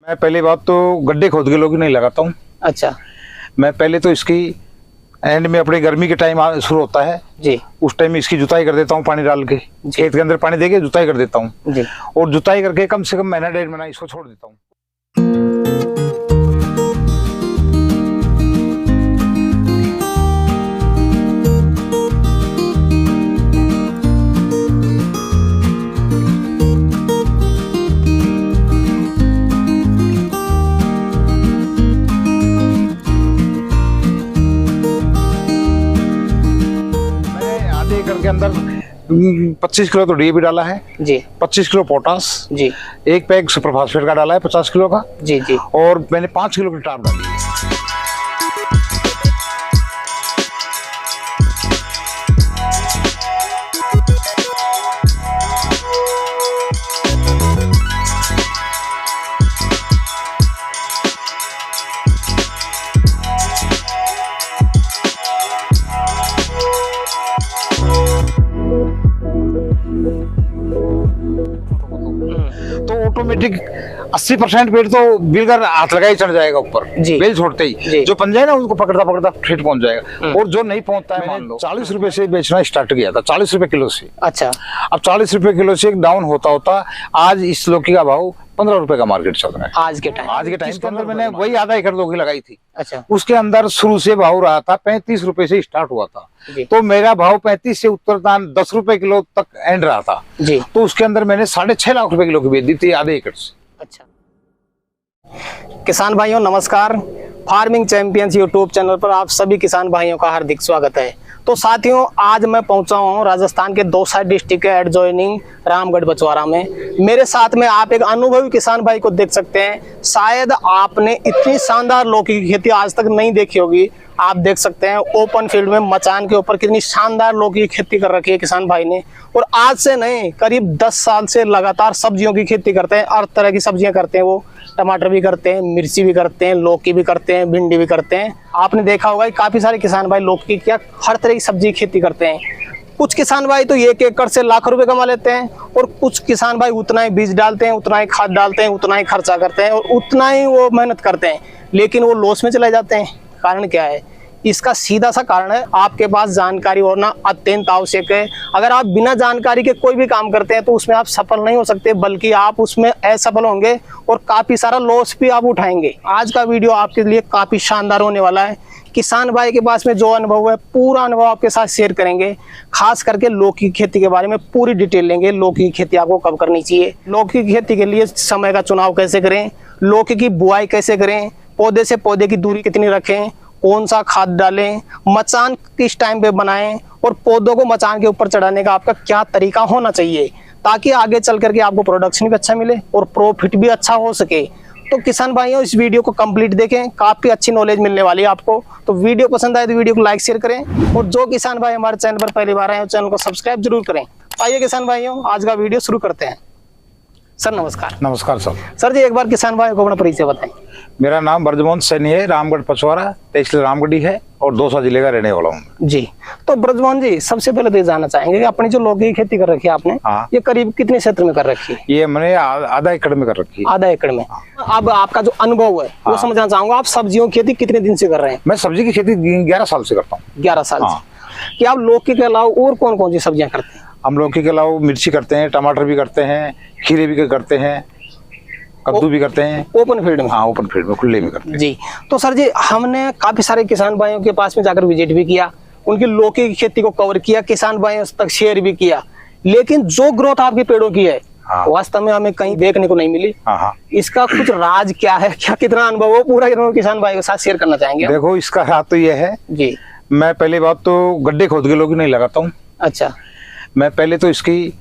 मैं पहली बात तो गड्ढे खोद के लोग नहीं लगाता हूँ। अच्छा। मैं पहले तो इसकी एंड में अपनी गर्मी के टाइम शुरू होता है जी, उस टाइम इसकी जुताई कर देता हूँ, पानी डाल के खेत के अंदर पानी देके जुताई कर देता हूँ जी। और जुताई करके कम से कम महीना 1.5 महीना इसको छोड़ देता हूँ। एकड़ के अंदर 25 किलो तो डीएपी डाला है जी, 25 किलो पोटास जी, एक पैक सुपर फास्फेट का डाला है 50 किलो का जी, जी। और मैंने 5 किलो की टाप डाली है। तो ऑटोमेटिक 80% पेड़ तो बिलकर हाथ लगा ही चढ़ जाएगा ऊपर, बेल छोड़ते ही जो पंजा है ना उसको पकड़ता पकड़ता ठेठ पहुंच जाएगा। और जो नहीं पहुंचता है, मान लो 40 रुपए से बेचना स्टार्ट किया था, 40 रुपए किलो से। अच्छा। अब 40 रुपए किलो से डाउन होता होता आज इस लौकी का भाव 15 रुपए का मार्केट चल रहा है आज के टाइम के अंदर। मैंने वही आधा एकड़ लौकी लगाई थी। अच्छा। उसके अंदर शुरू से भाव रहा था 35 रुपए से स्टार्ट हुआ था, तो मेरा भाव 35 से उत्तरदान 10 रुपए किलो तक एंड रहा था जी। तो उसके अंदर मैंने 6.5 लाख रुपए किलो की बेच दी थी आधे एकड़ से। अच्छा। किसान भाइयों नमस्कार, फार्मिंग चैंपियंस यूट्यूब चैनल पर आप सभी किसान भाइयों का हार्दिक स्वागत है। तो साथियों, आज मैं पहुंचा हूं राजस्थान के दौसा डिस्ट्रिक्ट के एडजॉइनिंग रामगढ़ बछवाड़ा में। मेरे साथ में आप एक अनुभवी किसान भाई को देख सकते हैं। शायद आपने इतनी शानदार लौकी की खेती आज तक नहीं देखी होगी। आप देख सकते हैं ओपन फील्ड में मचान के ऊपर कितनी शानदार लौकी की खेती कर रखी है किसान भाई ने। और आज से नहीं, करीब 10 साल से लगातार सब्जियों की खेती करते हैं। हर तरह की सब्जियां करते हैं वो, टमाटर भी करते हैं, मिर्ची भी करते हैं, लौकी भी करते हैं, भिंडी भी करते हैं। आपने देखा होगा काफी सारे किसान भाई लौकी की क्या हर तरह की सब्जी की खेती करते हैं। कुछ किसान भाई तो 1 एकड़ से लाख रुपए कमा लेते हैं और कुछ किसान भाई उतना ही बीज डालते हैं, उतना ही खाद डालते हैं, उतना ही खर्चा करते हैं और उतना ही वो मेहनत करते हैं, लेकिन वो लॉस में चले जाते हैं। कारण क्या है? इसका सीधा सा कारण है आपके पास जानकारी होना अत्यंत आवश्यक है। अगर आप बिना जानकारी के कोई भी काम करते हैं तो उसमें आप सफल नहीं हो सकते, बल्कि आप उसमें असफल होंगे और काफी सारा लॉस भी आप उठाएंगे। आज का वीडियो आपके लिए काफी शानदार होने वाला है। किसान भाई के पास में जो अनुभव है, पूरा अनुभव आपके साथ शेयर करेंगे। खास करके लौकी की खेती के बारे में पूरी डिटेल लेंगे। लौकी की खेती आपको कब करनी चाहिए, लौकी की खेती के लिए समय का चुनाव कैसे करें, लौकी की बुआई कैसे करें, पौधे से पौधे की दूरी कितनी रखें, कौन सा खाद डालें, मचान किस टाइम पे बनाएं और पौधों को मचान के ऊपर चढ़ाने का आपका क्या तरीका होना चाहिए, ताकि आगे चल करके आपको प्रोडक्शन भी अच्छा मिले और प्रॉफिट भी अच्छा हो सके। तो किसान भाइयों, इस वीडियो को कंप्लीट देखें, काफी अच्छी नॉलेज मिलने वाली है आपको। तो वीडियो पसंद आए तो वीडियो को लाइक शेयर करें और जो किसान भाई हमारे चैनल पर पहली बार आए हैं चैनल को सब्सक्राइब जरूर करें। आइए किसान भाइयों, आज का वीडियो शुरू करते हैं। सर नमस्कार। नमस्कार सर। सर जी, एक बार किसान भाई को अपना परिचय बताएं। मेरा नाम ब्रजमोहन सैनी है, रामगढ़ पचवाड़ा, तहसील रामगढ़ी है और दौसा जिले का रहने वाला हूँ जी। तो ब्रजमोहन जी, सबसे पहले तो ये जानना चाहेंगे कि अपनी जो लौकी की खेती कर रखी है आपने, ये करीब कितने क्षेत्र में कर रखी है? ये मैंने आधा एकड़ में कर रखी है। आधा एकड़ में। अब आपका जो अनुभव है वो समझना चाहूंगा, आप सब्जियों की खेती कितने दिन से कर रहे हैं? मैं सब्जी की खेती 11 साल से करता हूँ। 11 साल से। क्या आप लौकी के अलावा और कौन कौन सी सब्जियां करते हैं? हम लौकी के अलावा मिर्ची करते हैं, टमाटर भी करते हैं, खीरे भी करते हैं, कद्दू भी करते हैं। ओपन फील्ड में? हाँ, ओपन फील्ड में, खुले में करते हैं जी। तो सर जी, हमने काफी सारे किसान भाइयों के पास में जाकर विजिट भी किया, उनकी लौकी की खेती को कवर किया, किसान भाइयों तक शेयर भी किया, लेकिन जो ग्रोथ आपके पेड़ों की है वास्तव में हमें कहीं देखने को नहीं मिली। इसका कुछ राज क्या है, क्या कितना अनुभव हो, पूरा किसान भाइयों के साथ शेयर करना चाहेंगे? देखो, इसका राज तो ये है जी, मैं पहली बात तो गड्ढे खोद के लौकी नहीं लगाता हूँ। अच्छा। मैं पहले तो इसकी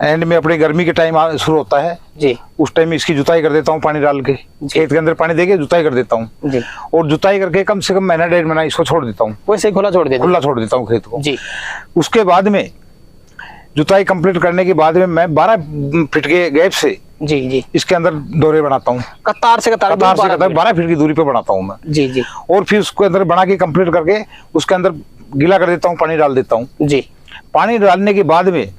एंड में अपनी गर्मी के टाइम शुरू होता है जी, उस टाइम इसकी जुताई कर देता हूँ, पानी डाल के खेत के अंदर पानी देके जुताई कर देता हूँ जी। और जुताई करके कम से कम महीना 1.5 महीना इसको छोड़ देता हूँ, वैसे खुला छोड़ देता हूँ खेत को जी। उसके बाद में जुताई कंप्लीट करने के बाद में मैं 12 फीट के गैप से जी इसके अंदर डोरे बनाता हूँ, कतार से कतार 12 फीट की दूरी पे बनाता हूँ मैं जी जी। और फिर उसके अंदर बना के कंप्लीट करके उसके अंदर गीला कर देता हूँ, पानी डाल देता हूँ जी। पानी डालने के बाद में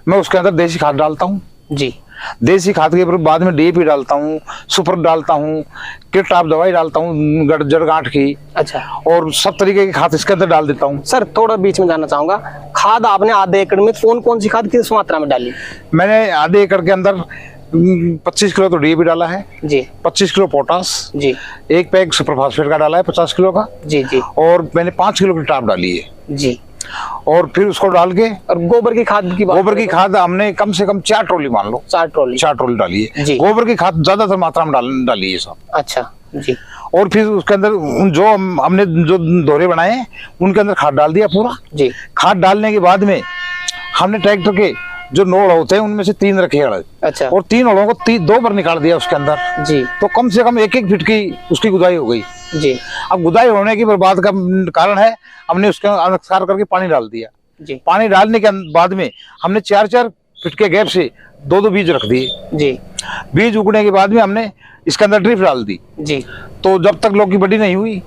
मैं उसके अंदर देसी खाद डालता हूँ जी। देसी खाद के बाद में डीएपी डालता हूँ, सुपर डालता हूँ, किट टाप दवाई डालता हूँ जड़ गांठ की। अच्छा। और सब तरीके की खाद इसके अंदर डाल देता हूँ। सर थोड़ा बीच में जानना चाहूंगा, खाद आपने आधे एकड़ में कौन कौन सी खाद किस मात्रा में डाली? मैंने आधे एकड़ के अंदर 25 किलो तो डीएपी डाला है जी, 25 किलो पोटास जी, एक पैक सुपर फास्फेट का डाला है 50 किलो का जी, जी, और मैंने 5 किलो की टाप डाली है जी। और फिर उसको डाल के और गोबर की खाद की बात गोबर की खाद हमने कम से कम 4 ट्रॉली मान लो, 4 ट्रॉली 4 ट्रॉली डाली है। जी। गोबर की खाद ज्यादातर मात्रा में डाली है सब। अच्छा जी। और फिर उसके अंदर जो हमने जो दोहरे बनाए हैं उनके अंदर खाद डाल दिया पूरा जी। खाद डालने के बाद में हमने ट्रैक्टर के जो नोड़ होते हैं उनमें से 3 रखे हड़। अच्छा। और 3 हड़ों को 2 बार निकाल दिया उसके अंदर जी। तो कम से कम 1-1 फीट की उसकी गुदाई हो गई जी। अब गुदाई होने की बर्बाद का कारण है हमने उसके अनुसार करके पानी डाल दिया जी। पानी डालने के बाद में हमने 4-4 फीट के गैप से 2-2 बीज रख दिए जी। बीज उगने के बाद में हमने इसके अंदर ड्रिप डाल दी जी। तो जब तक लौकी बड़ी नहीं हुई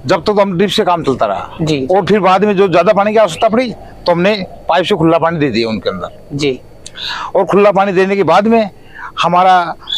जब तक तो हम ड्रिप से काम चलता रहा जी। और फिर बाद में जो ज्यादा पानी की आवश्यकता पड़ी तो हमने पाइप से खुला पानी दे दिया उनके अंदर जी। और खुला पानी देने के बाद में हमारा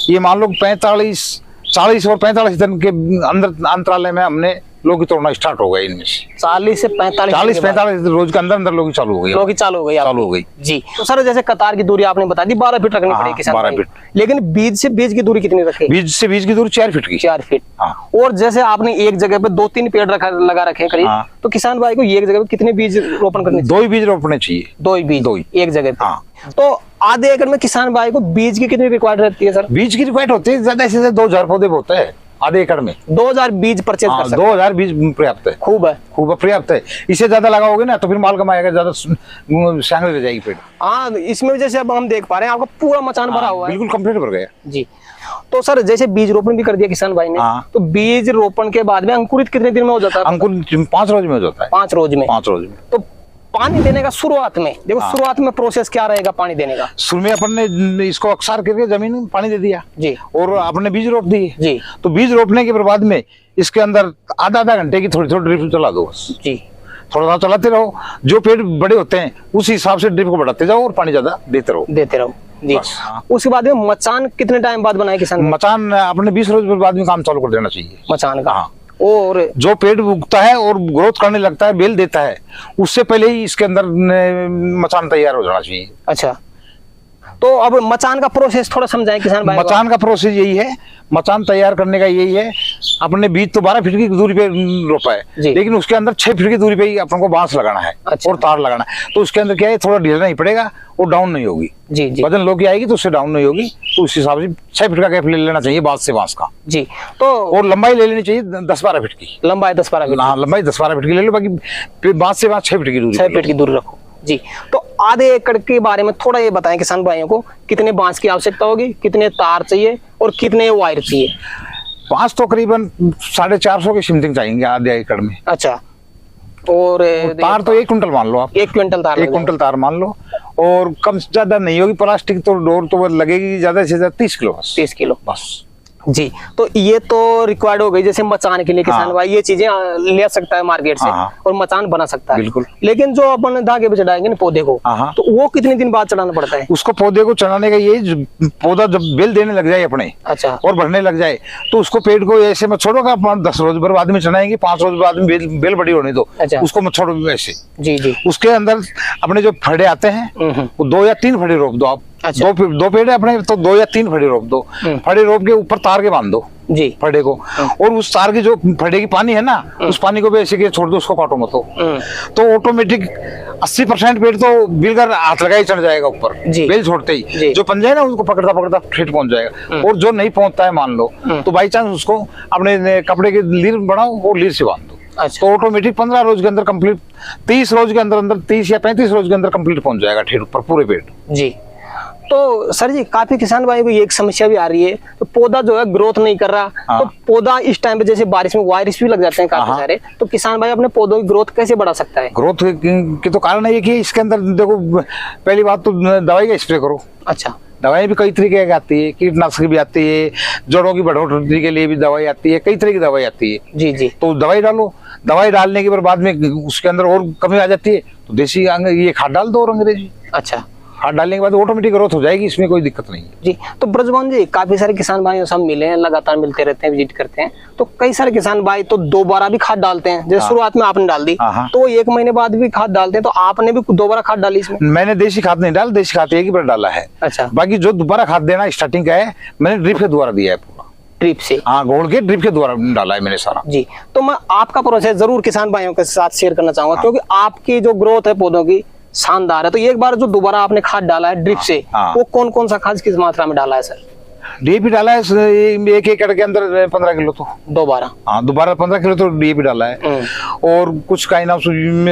ये मान लो 40 और 45 दिन के अंदर अंतराल में हमने लौकी तोड़ना स्टार्ट हो गया इनमें से 40 से 45 40-45 रोज के अंदर लौकी चालू हो गई लौकी चालू हो गई चालू हो गई जी। तो सर जैसे कतार की दूरी आपने बता दी 12 फीट रखनी पड़ेगी किसान 12 भाई। फीट। लेकिन बीज से बीज की दूरी कितनी रखें? बीज से बीज की दूरी 4 फीट की 4 फीट। हाँ। और जैसे आपने एक जगह पे 2-3 पेड़ लगा रखे हैं करीब, हाँ। तो किसान भाई को एक जगह पे कितने बीज रोपण करने चाहिए? 2 ही बीज रोपने चाहिए 2 ही बीज दो ही। एक जगह पे। हाँ। तो आधे एकड़ में किसान भाई को बीज की कितनी रिक्वायर्ड रहती है सर? बीज की रिक्वायर्ड होती है ज्यादा से ज्यादा 2000 पौधे होते हैं आधे एकड़ में 2000 बीज परचेज कर सकते 2000 बीज पर्याप्त है हैं। खूब है। खूब पर्याप्त है इससे ज्यादा लगाओगे ना तो फिर माल कमाएगा ज्यादा शांगली रह जाएगी पेड़। हाँ इसमें जैसे अब हम देख पा रहे हैं आपका पूरा मचान भरा हुआ है। बिल्कुल कंप्लीट भर गया जी। तो सर जैसे बीज रोपण भी कर दिया किसान भाई ने, हाँ। तो बीज रोपण के बाद में अंकुरित कितने दिन में हो जाता है? अंकुर 5 रोज में हो जाता है 5 रोज में। 5 रोज में। तो पानी देने का शुरुआत में देखो, हाँ। शुरुआत में प्रोसेस क्या रहेगा पानी देने का? शुरू में अपन ने इसको अक्सार करके जमीन में पानी दे दिया जी। और आपने बीज रोप दिए जी। तो बीज रोपने के बाद में इसके अंदर आधा घंटे की थोड़ी ड्रिप चला दो बस जी। थोड़ा सा चलाते रहो जो पेड़ बड़े होते हैं उस हिसाब से ड्रिप को बढ़ाते जाओ और पानी ज्यादा देते रहो जी। बस, हाँ। उसके बाद में मचान कितने टाइम बाद बनाए किसान भाई? मचान अपने 20 रोज बाद में काम चालू कर देना चाहिए मचान का। हाँ। और जो पेड़ उगता है और ग्रोथ करने लगता है बेल देता है उससे पहले ही इसके अंदर मचान तैयार हो जाना चाहिए। अच्छा। तो अब मचान का प्रोसेस थोड़ा समझाएं किसान भाई। मचान का प्रोसेस यही है मचान तैयार करने का यही है अपने बीज तो 12 फीट की दूरी पे रोपा है लेकिन उसके अंदर 6 फीट की दूरी पे ही अपन को बांस लगाना है। अच्छा। और तार लगाना है तो उसके अंदर क्या है थोड़ा ढीला नहीं पड़ेगा और डाउन नहीं होगी जी। जी। वजन लौकी आएगी तो उससे डाउन नहीं होगी तो उस हिसाब से 6 फीट का गैप ले लेना चाहिए बांस से बांस का जी। तो और लंबाई ले लेनी चाहिए 10-12 फीट की लंबाई 10-12 फीट। हाँ लंबाई 10-12 फीट की ले लो बाकी बांस से बांस 6 फीट की दूरी 6 फीट की दूरी रखो जी। तो आधे एकड़ के बारे में थोड़ा ये बताएं किसान भाइयों को, कितने बांस की आवश्यकता होगी, कितने तार चाहिए और कितने वायर चाहिए? बांस तो करीबन 450 की सिमथिंग चाहिए आधे एकड़ में। अच्छा। और तार तो 1 कुंटल मान लो आप 1 क्विंटल तार 1 कुंटल तार मान लो और कम से ज्यादा नहीं होगी प्लास्टिक तो डोर तो लगेगी ज्यादा से ज्यादा 30 किलो बस 30 किलो बस जी। तो ये तो रिक्वायर्ड हो गई जैसे मचान के लिए किसान हाँ। भाई ये चीजें ले सकता है मार्केट से हाँ। और मचान बना सकता है बिल्कुल। लेकिन जो अपन धागे पे चढ़ाएंगे ना पौधे को, हाँ। तो वो कितने दिन बाद चढ़ाना पड़ता है? उसको पौधे को चढ़ाने का ये पौधा जब बेल देने लग जाए अपने अच्छा। और बढ़ने लग जाए तो उसको पेड़ को ऐसे मत छोड़ो 10 रोज बाद में चढ़ाएंगे 5 रोज बाद में बेल बड़ी होने दो। अच्छा। उसको मत छोड़ो ऐसे जी। जी। उसके अंदर अपने जो फड़े आते हैं वो 2 या 3 फड़े रोप दो आप। अच्छा। दो पेड़ अपने तो 2 या 3 फड़े रोप दो फड़े रोप के ऊपर तार के बांध दो जी फड़े को और उस तार की जो फड़े की पानी है ना उस पानी को भी ऐसे के छोड़ दो उसको काटो मत तो ऑटोमेटिक 80% पेड़ तो बिलकर हाथ लगा ही चढ़ जाएगा ऊपर बेल छोड़ते ही जो पंजा है ना उसको पकड़ता पकड़ता ठेठ पहुंच जाएगा और जो नहीं पहुंचता है मान लो तो बाई चांस उसको अपने कपड़े की लीर बढ़ाओ और लीर से बांध दो। अच्छा। तो ऑटोमेटिक 15 रोज के अंदर कंप्लीट 30 रोज के अंदर 30 या 35 रोज के अंदर कंप्लीट पहुंच जाएगा ठेठ ऊपर पूरे पेड़ जी। तो सर जी काफी किसान भाई को ये एक समस्या भी आ रही है तो पौधा जो है ग्रोथ नहीं कर रहा। हाँ। तो पौधा इस टाइम पे जैसे बारिश में वायरस भी लग जाते हैं काफी सारे, तो किसान भाई अपने पौधों की ग्रोथ कैसे बढ़ा सकता है? ग्रोथ की तो कारण है कि इसके अंदर देखो पहली बात तो दवाई का स्प्रे करो। अच्छा। दवाई भी कई तरीके की आती है कीटनाशक भी आती है जड़ों की बढ़ोतरी के लिए भी दवाई आती है कई तरह की दवाई आती है। जी। जी। तो दवाई डालो दवाई डालने के बाद में उसके अंदर और कमी आ जाती है तो देसी ये खाद डाल दो और अंग्रेजी। अच्छा। खाद डालने के बाद ऑटोमेटिक ग्रोथ हो जाएगी, इसमें कोई दिक्कत नहीं है। जी, तो ब्रजमोहन जी, काफी सारे किसान भाइयों से हम मिले हैं, लगातार मिलते रहते हैं, विजिट करते हैं, तो कई सारे किसान भाई तो दोबारा भी खाद डालते हैं। जैसे शुरुआत में आपने डाल दी, तो 1 महीने बाद भी खाद डालते हैं, तो आपने भी दोबारा खाद डाली इसमें? मैंने देसी खाद नहीं डाला, देसी खाद एक ही बार डाला है। अच्छा, बाकी जो दोबारा खाद देना स्टार्टिंग का है, मैंने ड्रिप के द्वारा दिया है पूरा, ड्रिप से। हाँ, गोल के ड्रिप के द्वारा डाला है मैंने सारा। जी, तो मैं आपका प्रोसेस जरूर किसान भाइयों के साथ शेयर करना चाहूंगा, क्योंकि आपकी जो ग्रोथ है पौधों की शानदार है। तो एक बार जो दोबारा आपने खाद डाला है ड्रिप से, वो कौन कौन सा खाद किस मात्रा में डाला है सर? डीएपी डाला है 1 एकड़ के अंदर 15 किलो तो दोबारा। हाँ, दोबारा 15 किलो तो डीएपी डाला है। और कुछ का नाम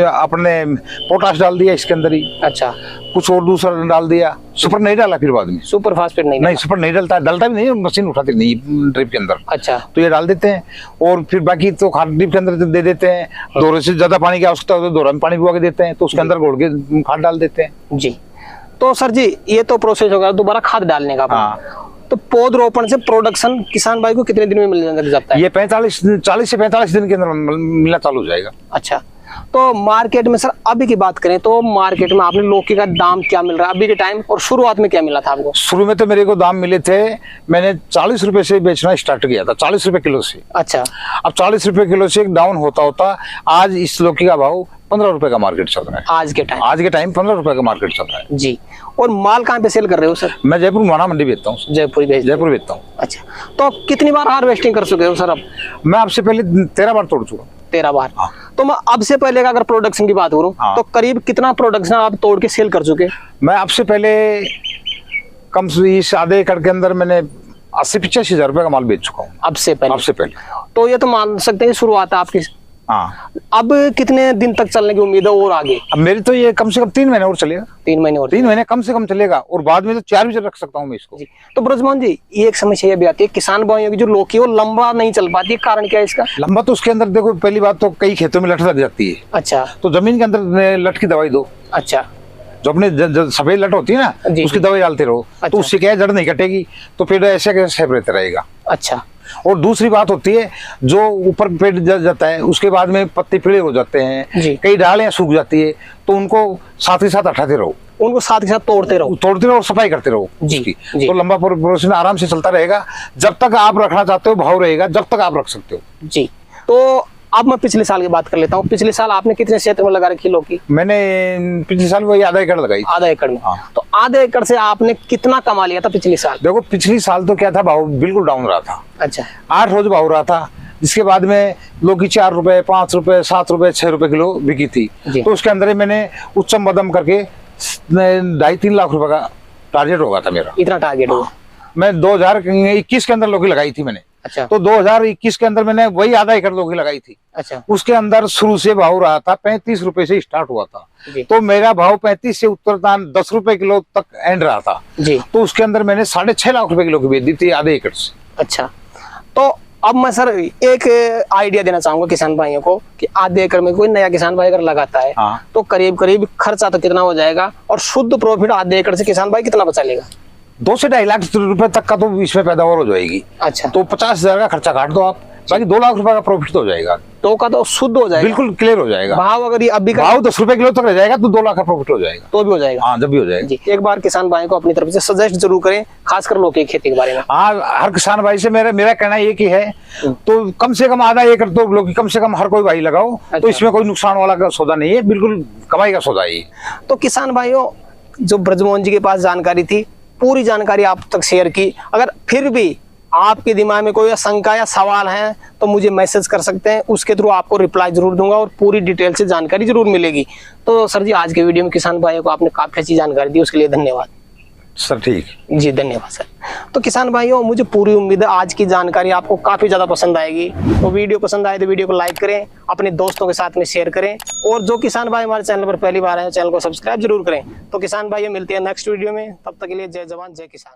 अपने पोटाश डाल दिया इसके अंदर ही। अच्छा, कुछ और दूसरा डाल दिया। सुपर नहीं डाला फिर बाद में, सुपर फास्फेट नहीं सुपर नहीं डलता भी नहीं, मशीन उठाती नहीं ड्रिप के अंदर। अच्छा, तो ये डाल देते हैं और फिर बाकी तो खाद ड्रिप के अंदर दे देते हैं। दोरे से ज्यादा पानी की आवश्यकता हो तो दोरा में पानी भिगो के देते हैं, तो उसके अंदर घोल के खाद डाल देते हैं। जी, तो सर जी ये तो प्रोसेस होगा दोबारा खाद डालने का। हाँ, तो पौधरोपण से प्रोडक्शन किसान भाई को कितने दिन में मिल जाता है? ये 40 से 45 दिन के अंदर मिलना चालू हो जाएगा। अच्छा, तो मार्केट में सर अभी की बात करें तो मार्केट में आपने लौकी का दाम क्या मिल रहा है अभी के टाइम, और शुरुआत में क्या मिला था आपको? शुरू में तो मेरे को दाम मिले थे, मैंने 40 रुपए से बेचना स्टार्ट किया था, 40 रुपए किलो से। अच्छा, अब 40 रुपए किलो से डाउन होता होता आज इस लौकी का भाव 15 रुपए का मार्केट चल रहा है। आज के टाइम 15 रुपए का मार्केट चल रहा है। जी, और माल कहाँ पे सेल कर रहे हो सर? मैं जयपुर माना मंडी बेचता हूँ। जयपुर बेचता हूँ। अच्छा, तो कितनी बार हार्वेस्टिंग कर चुके हो सर अब? मैं आपसे पहले 13 बार तोड़ चुका। 13 बार। हाँ। तो मैं अब से पहले का अगर प्रोडक्शन की बात करूं, हाँ। तो करीब कितना प्रोडक्शन आप तोड़ के सेल कर चुके? मैं आपसे पहले कम से इस आधे एकड़ के अंदर मैंने 80-85 हजार रुपए का माल बेच चुका हूँ। अब से पहले तो ये तो मान सकते हैं शुरुआत है आपकी। हाँ। अब कितने दिन तक चलने की उम्मीद है और आगे? अब मेरी तो ये कम से कम 3 महीने और चलेगा। 3 महीने और? 3 महीने कम से कम चलेगा, और बाद में तो 4 भी रख सकता हूँ मैं इसको। तो ब्रजमोहन जी, ये एक समस्या ये भी आती है किसान भाइयों की, जो लौकी वो लंबा नहीं चल पाती है, कारण क्या है इसका? लंबा तो उसके अंदर देखो, पहली बात तो कई खेतों में लट लग जाती है। अच्छा, तो जमीन के अंदर लट की दवाई दो। अच्छा, जो अपने सफेद लट होती है ना, उसकी दवाई डालते रहो। अच्छा। तो उससे क्या है, जड़ नहीं कटेगी, तो पेड़ ऐसे कैसे सेफ रहता रहेगा। अच्छा, और दूसरी बात होती है, जो ऊपर पेड़ जल जाता है उसके बाद में पत्ते पीले हो जाते हैं, कई डालें सूख जाती है, तो उनको साथ ही साथ हटाते रहो, उनको साथ ही साथ तोड़ते रहो और सफाई करते रहो उसकी। जी। तो लंबा प्रोसेस आराम से चलता रहेगा, जब तक आप रखना चाहते हो भाव रहेगा, जब तक आप रख सकते हो। जी, तो अब मैं पिछले साल की बात कर लेता हूँ। पिछले साल आपने कितने क्षेत्र में लगा रखी लौकी? मैंने पिछले साल वही आधा एकड़ लगाई। आधा एकड़ में? हाँ। तो आधे एकड़ से आपने कितना कमा लिया था पिछले साल? देखो, पिछली साल तो क्या था, भाव बिल्कुल डाउन रहा था। अच्छा, 8 रोज भाव रहा था, जिसके बाद में लौकी 4 रुपए, 5 रुपए, 7 रुपए, 6 रुपए किलो बिकी थी। तो उसके अंदर ही मैंने उच्चम मध्यम करके 2.5-3 लाख रुपए का टारगेट होगा था मेरा। इतना टारगेट होगा? मैं 2021 के अंदर लौकी लगाई थी मैंने। अच्छा, तो 2021 के अंदर मैंने वही आधा एकड़ लौकी लगाई थी। अच्छा, उसके अंदर शुरू से भाव रहा था 35 रुपए से स्टार्ट हुआ था। तो मेरा भाव 35 से उत्तरदान 10 रुपए किलो तक एंड रहा था जी। तो उसके अंदर मैंने 6.5 लाख रुपए किलो की बेच दी थी आधे एकड़ से। अच्छा, तो अब मैं सर एक आइडिया देना चाहूंगा किसान भाइयों को कि आधे एकड़ में कोई नया किसान भाई अगर लगाता है, तो करीब करीब खर्चा तो कितना हो जाएगा और शुद्ध प्रॉफिट आधे एकड़ से किसान भाई कितना बचा लेगा? 2 से 2.5 लाख रुपए तक का तो इसमें पैदावार हो जाएगी। अच्छा, तो 50,000 का खर्चा काट दो आप, बाकी 2 लाख रुपए का प्रॉफिट तो हो जाएगा। तो का तो शुद्ध हो जाएगा, बिल्कुल क्लियर हो जाएगा। भाव अगर ये अभी भाव 10 रुपए किलो तक रह जाएगा तो 2 लाख का प्रॉफिट हो जाएगा। तो भी हो जाएगा? हाँ, जब भी हो जाएगा जी। एक बार किसान भाई को अपनी तरफ से सजेस्ट जरूर करें, खासकर लौकी की खेती के बारे में। हाँ, हर किसान भाई से मेरा कहना ये की है, तो कम से कम आधा एकड़ तो लौकी कम से कम हर कोई भाई लगाओ। तो इसमें कोई नुकसान वाला का सौदा नहीं है, बिल्कुल कमाई का सौदा है। तो किसान भाइयों, जो ब्रजमोहन जी के पास जानकारी थी, पूरी जानकारी आप तक शेयर की। अगर फिर भी आपके दिमाग में कोई शंका या सवाल है तो मुझे मैसेज कर सकते हैं, उसके थ्रू आपको रिप्लाई जरूर दूंगा और पूरी डिटेल से जानकारी जरूर मिलेगी। तो सर जी, आज के वीडियो में किसान भाइयों को आपने काफी अच्छी जानकारी दी, उसके लिए धन्यवाद सर। ठीक जी, धन्यवाद सर। तो किसान भाइयों, मुझे पूरी उम्मीद है आज की जानकारी आपको काफी ज्यादा पसंद आएगी। तो वीडियो पसंद आए तो वीडियो को लाइक करें, अपने दोस्तों के साथ में शेयर करें, और जो किसान भाई हमारे चैनल पर पहली बार आए चैनल को सब्सक्राइब जरूर करें। तो किसान भाइयों, मिलते हैं नेक्स्ट वीडियो में, तब तक के लिए जय जवान जय किसान।